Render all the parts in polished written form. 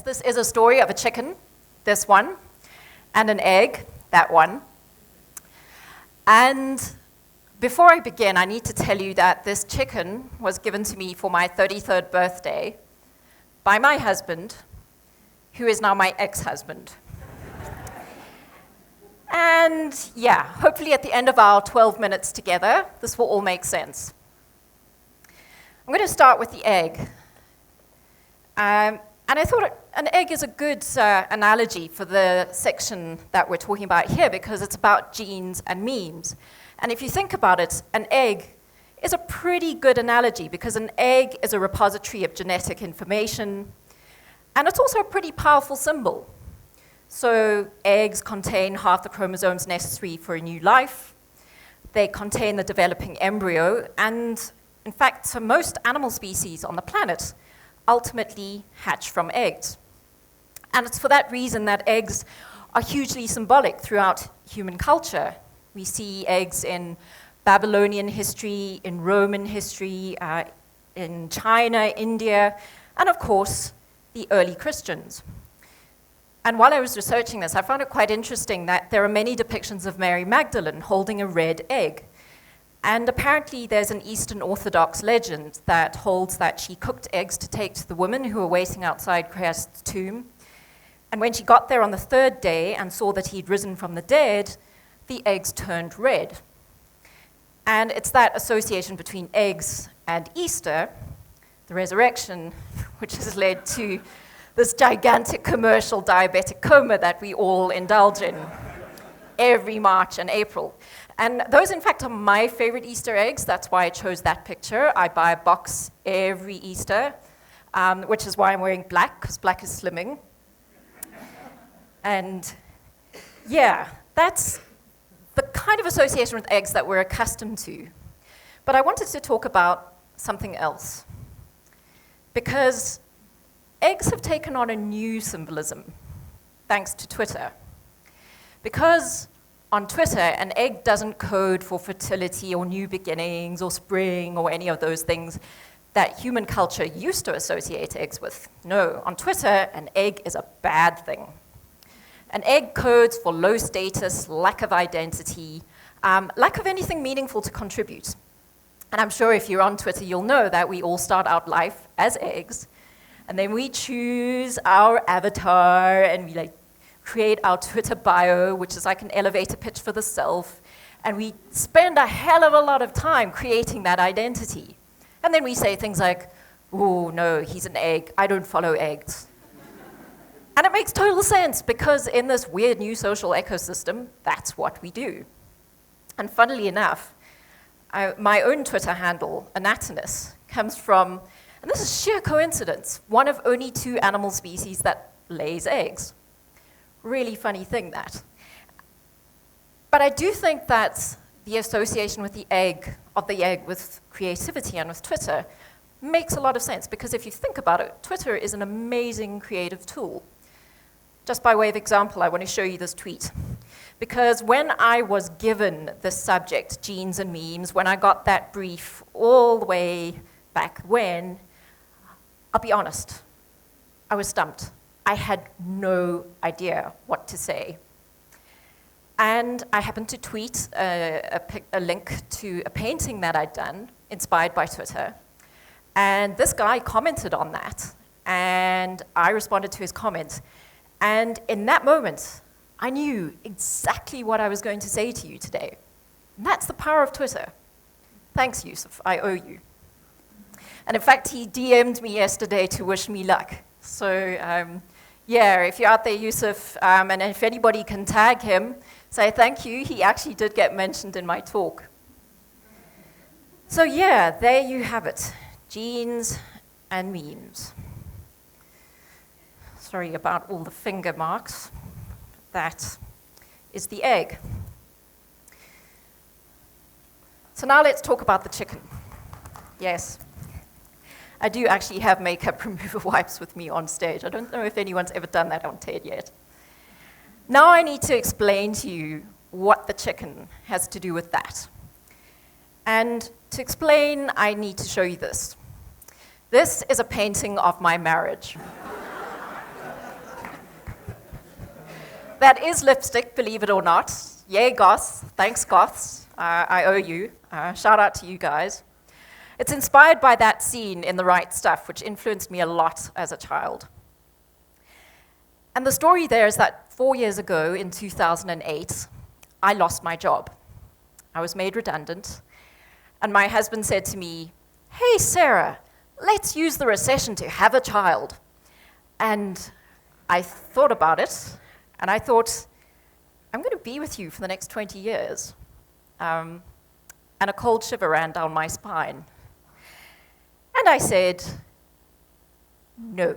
this is a story of a chicken, this one, and an egg, that one. And before I begin, I need to tell you that this chicken was given to me for my 33rd birthday by my husband, who is now my ex-husband. And yeah, hopefully at the end of our 12 minutes together, this will all make sense. I'm going to start with the egg. And I thought an egg is a good analogy for the section that we're talking about here because it's about genes and memes. And if you think about it, an egg is a pretty good analogy because an egg is a repository of genetic information, and it's also a pretty powerful symbol. So eggs contain half the chromosomes necessary for a new life. They contain the developing embryo, and in fact, so most animal species on the planet ultimately hatch from eggs. And it's for that reason that eggs are hugely symbolic throughout human culture. We see eggs in Babylonian history, in Roman history, in China, India, and of course, the early Christians. And while I was researching this, I found it quite interesting that there are many depictions of Mary Magdalene holding a red egg. And apparently there's an Eastern Orthodox legend that holds that she cooked eggs to take to the women who were waiting outside Christ's tomb. And when she got there on the third day and saw that he'd risen from the dead, the eggs turned red. And it's that association between eggs and Easter, the resurrection, which has led to this gigantic commercial diabetic coma that we all indulge in every March and April. And those, in fact, are my favorite Easter eggs. That's why I chose that picture. I buy a box every Easter, which is why I'm wearing black, because black is slimming. And yeah, that's the kind of association with eggs that we're accustomed to. But I wanted to talk about something else. Because eggs have taken on a new symbolism, thanks to Twitter. Because on Twitter, an egg doesn't code for fertility or new beginnings or spring or any of those things that human culture used to associate eggs with. No, on Twitter, an egg is a bad thing. An egg codes for low status, lack of identity, lack of anything meaningful to contribute. And I'm sure if you're on Twitter, you'll know that we all start out life as eggs, and then we choose our avatar, and we create our Twitter bio, which is like an elevator pitch for the self, and we spend a hell of a lot of time creating that identity. And then we say things like, oh no, he's an egg, I don't follow eggs. And it makes total sense, because in this weird new social ecosystem, that's what we do. And funnily enough, my own Twitter handle, Anatomist, comes from, and this is sheer coincidence, one of only 2 animal species that lays eggs. Really funny thing, that. But I do think that the association with the egg, with creativity and with Twitter makes a lot of sense, because if you think about it, Twitter is an amazing creative tool. Just by way of example, I want to show you this tweet. Because when I was given this subject, genes and memes, when I got that brief all the way back when, I'll be honest, I was stumped. I had no idea what to say. And I happened to tweet a link to a painting that I'd done, inspired by Twitter. And this guy commented on that, and I responded to his comment. And in that moment, I knew exactly what I was going to say to you today. And that's the power of Twitter. Thanks, Yusuf, I owe you. And in fact, he DM'd me yesterday to wish me luck. So yeah, if you're out there, Yusuf, and if anybody can tag him, say thank you. He actually did get mentioned in my talk. So yeah, there you have it. Genes and memes. Sorry about all the finger marks. That is the egg. So now let's talk about the chicken. Yes. I do actually have makeup remover wipes with me on stage. I don't know if anyone's ever done that on TED yet. Now I need to explain to you what the chicken has to do with that. And to explain, I need to show you this. This is a painting of my marriage. that is lipstick, believe it or not. Yay, goths. Thanks, goths. I owe you. Shout out to you guys. It's inspired by that scene in The Right Stuff, which influenced me a lot as a child. And the story there is that 4 years ago, in 2008, I lost my job. I was made redundant, and my husband said to me, "Hey, Sarah, let's use the recession to have a child." And I thought about it, and I thought, I'm going to be with you for the next 20 years. And a cold shiver ran down my spine. And I said, no.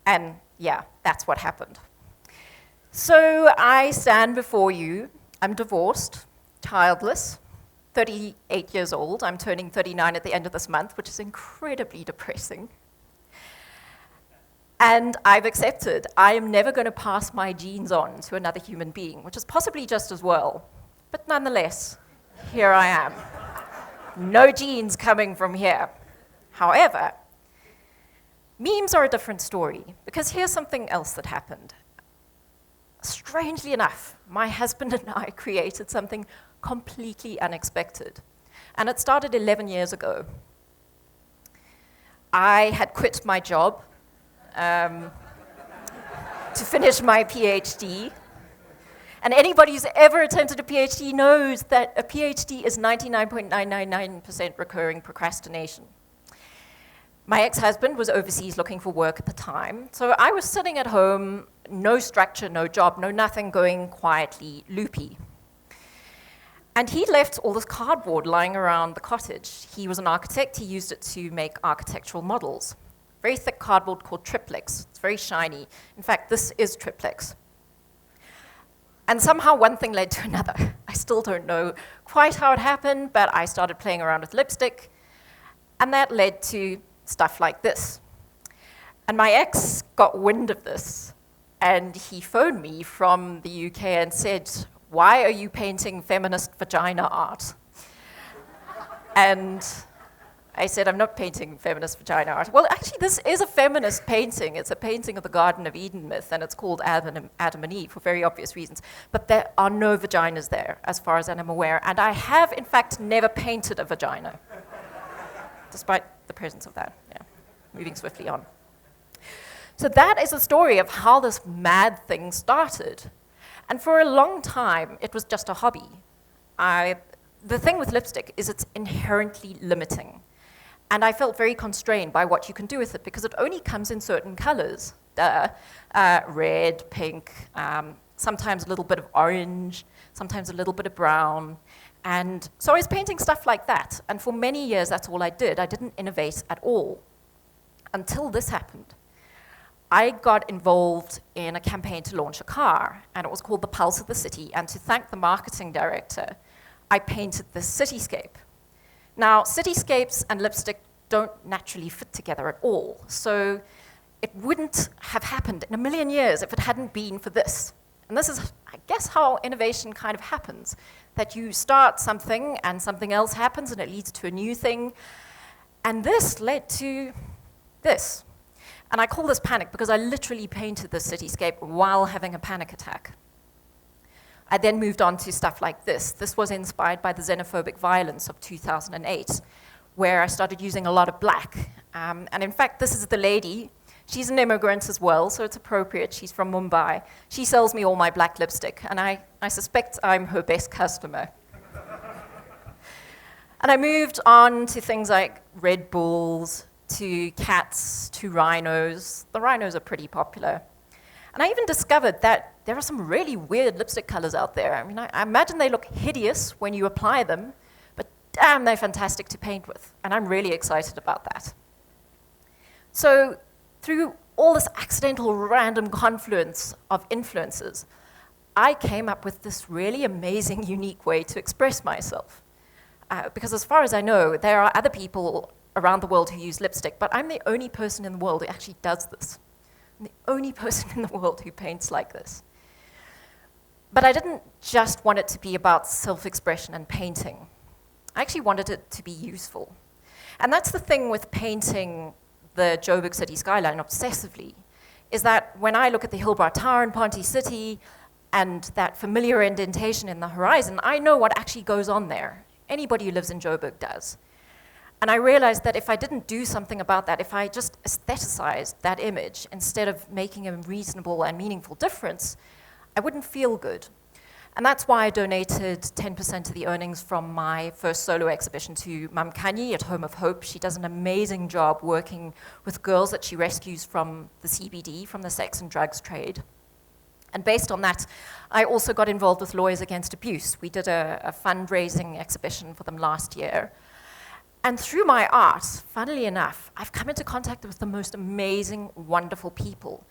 And yeah, that's what happened. So I stand before you. I'm divorced, childless, 38 years old. I'm turning 39 at the end of this month, which is incredibly depressing. And I've accepted I am never going to pass my genes on to another human being, which is possibly just as well. But nonetheless, here I am. No genes coming from here. However, memes are a different story, because here's something else that happened. Strangely enough, my husband and I created something completely unexpected. And it started 11 years ago. I had quit my job to finish my PhD. And anybody who's ever attempted a PhD knows that a PhD is 99.999% recurring procrastination. My ex-husband was overseas looking for work at the time, so I was sitting at home, no structure, no job, no nothing, going quietly loopy. And he left all this cardboard lying around the cottage. He was an architect. He used it to make architectural models. Very thick cardboard called triplex. It's very shiny. In fact, this is triplex. And somehow one thing led to another. I still don't know quite how it happened, but I started playing around with lipstick, and that led to stuff like this. And my ex got wind of this, and he phoned me from the UK and said, "Why are you painting feminist vagina art?" And I said, "I'm not painting feminist vagina art." Well, actually, this is a feminist painting. It's a painting of the Garden of Eden myth, and it's called Adam and Eve for very obvious reasons. But there are no vaginas there, as far as I'm aware. And I have, in fact, never painted a vagina, despite the presence of that. Yeah, moving swiftly on. So that is the story of how this mad thing started. And for a long time, it was just a hobby. The thing with lipstick is it's inherently limiting. And I felt very constrained by what you can do with it, because it only comes in certain colors. Red, pink, sometimes a little bit of orange, sometimes a little bit of brown. And so I was painting stuff like that. And for many years, that's all I did. I didn't innovate at all, until this happened. I got involved in a campaign to launch a car, and it was called The Pulse of the City. And to thank the marketing director, I painted this cityscape. Now, cityscapes and lipstick don't naturally fit together at all. So it wouldn't have happened in a million years if it hadn't been for this. And this is, I guess, how innovation kind of happens, that you start something and something else happens and it leads to a new thing. And this led to this. And I call this panic because I literally painted this cityscape while having a panic attack. I then moved on to stuff like this. This was inspired by the xenophobic violence of 2008, where I started using a lot of black. And in fact, this is the lady. She's an immigrant as well, so it's appropriate. She's from Mumbai. She sells me all my black lipstick, and I suspect I'm her best customer. And I moved on to things like Red Bulls, to cats, to rhinos. The rhinos are pretty popular. And I even discovered that there are some really weird lipstick colors out there. I mean, I imagine they look hideous when you apply them, but damn, they're fantastic to paint with. And I'm really excited about that. So through all this accidental random confluence of influences, I came up with this really amazing, unique way to express myself. Because as far as I know, there are other people around the world who use lipstick, but I'm the only person in the world who actually does this. I'm the only person in the world who paints like this. But I didn't just want it to be about self-expression and painting. I actually wanted it to be useful. And that's the thing with painting the Joburg city skyline obsessively, is that when I look at the Hillbrow Tower in Ponty City and that familiar indentation in the horizon, I know what actually goes on there. Anybody who lives in Joburg does. And I realized that if I didn't do something about that, if I just aestheticized that image instead of making a reasonable and meaningful difference, I wouldn't feel good. And that's why I donated 10% of the earnings from my first solo exhibition to Mam Kanye at Home of Hope. She does an amazing job working with girls that she rescues from the CBD, from the sex and drugs trade. And based on that, I also got involved with Lawyers Against Abuse. We did a fundraising exhibition for them last year. And through my art, funnily enough, I've come into contact with the most amazing, wonderful people.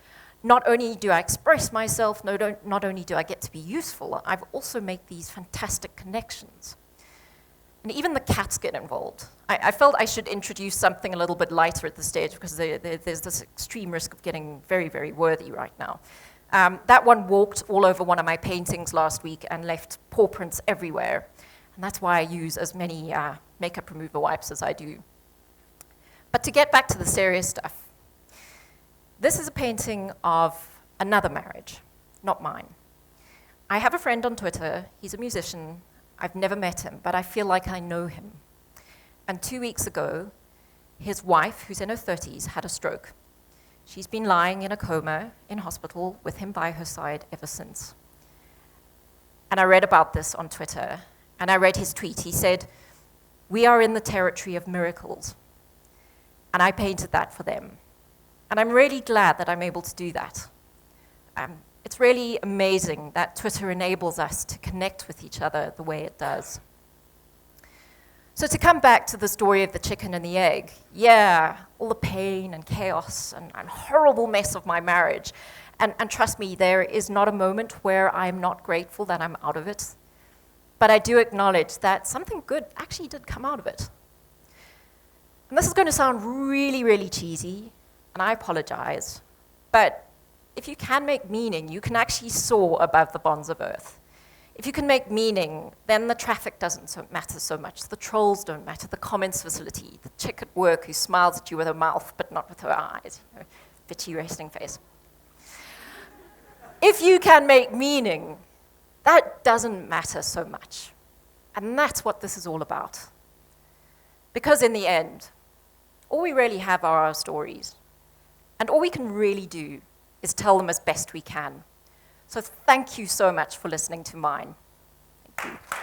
Not only do I express myself, not only do I get to be useful, I've also made these fantastic connections. And even the cats get involved. I felt I should introduce something a little bit lighter at this stage because there's this extreme risk of getting very, very worthy right now. That one walked all over one of my paintings last week and left paw prints everywhere. And that's why I use as many makeup remover wipes as I do. But to get back to the serious stuff, this is a painting of another marriage, not mine. I have a friend on Twitter. He's a musician. I've never met him, but I feel like I know him. And 2 weeks ago, his wife, who's in her 30s, had a stroke. She's been lying in a coma in hospital with him by her side ever since. And I read about this on Twitter, and I read his tweet. He said, "We are in the territory of miracles." And I painted that for them. And I'm really glad that I'm able to do that. It's really amazing that Twitter enables us to connect with each other the way it does. So to come back to the story of the chicken and the egg, yeah, all the pain and chaos and horrible mess of my marriage. And trust me, there is not a moment where I'm not grateful that I'm out of it. But I do acknowledge that something good actually did come out of it. And this is going to sound really, really cheesy, and I apologize, but if you can make meaning, you can actually soar above the bonds of earth. If you can make meaning, then the traffic doesn't matter so much, the trolls don't matter, the comments facility, the chick at work who smiles at you with her mouth but not with her eyes, bitchy resting face. If you can make meaning, that doesn't matter so much. And that's what this is all about. Because in the end, all we really have are our stories. And all we can really do is tell them as best we can. So thank you so much for listening to mine. Thank you.